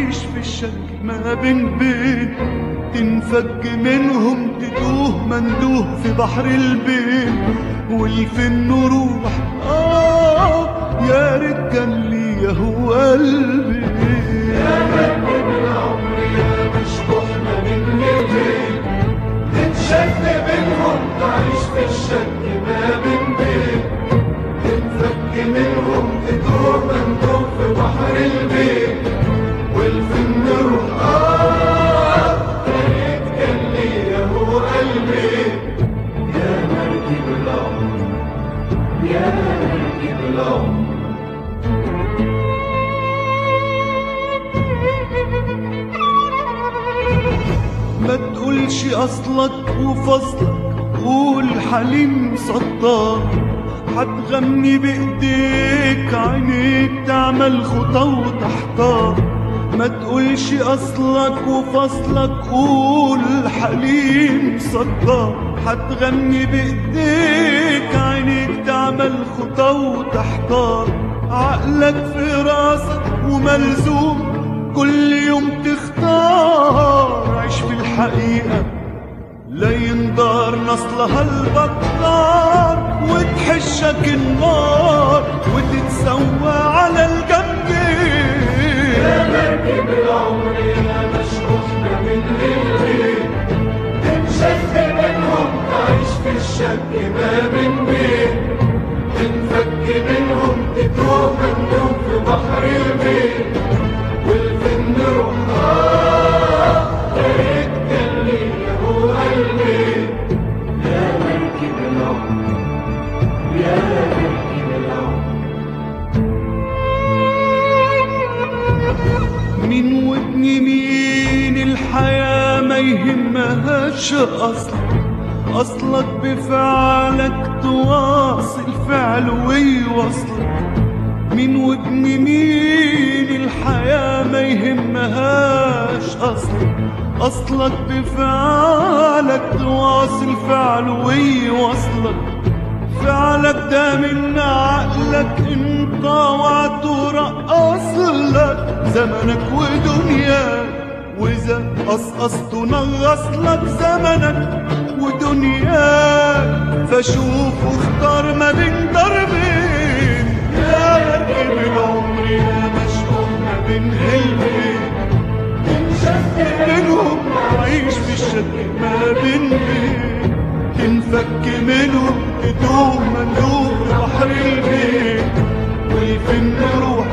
تعيش في الشك ما بين بين، تنفك منهم تتوه مندوه في بحر البين، والفين نروح يا ريت كان ليا هو قلبي. يا مركب العمر يا مشبوح ما بين ايديك، تتشد بينهم تعيش في الشك ما بين بين، تنفك منهم تتوه مندوب في بحر البين، والفين نروح يا ريت كان ليا هو قلبي. يا مركب العمر يا مركب العمر. ما تقولش اصلك وفصلك، قول حليم سطار، هتغني بايديك عينيك تعمل خطى وتحتار. ما تقولش اصلك وفصلك، قول حليم سطار، هتغني بايديك عينيك تعمل خطى وتحتار. عقلك في راسك وملزوم كل يوم تختار، عيش في الحقيقة لا يندار نصلها البطار، وتحشك النار وتتسوى على الجنبين. يا مركب العمر يا مشبوح ما بين ايديك، تنشد منهم تعيش في الشك ما بين بين، تنفك منهم تتوه مندوب في بحر البين، والفين نروح يا ريت كان ليا هو قلبي. يا مركب العمر يا مركب العمر. مين وابن مين الحياة ما يهمهاش أصلك بفعلك تواصل فعل ويوصلك. مين وابن مين الحياة ما يهمهاش أصلك بفعلك تواصل فعل ويوصلك. فعلك ده من عقلك انت وعترقص لك زمنك ودنياك، واذا قصقصت نغص لك زمنك ودنياك. فشوف واختار ما بين دربين، يا مركب العمر يا مشبوح ما بين قلبين، تنشد منهم تعيش في الشك ما بين بين، تنفك منهم تدوم مندوب بحر البين، والفين نروح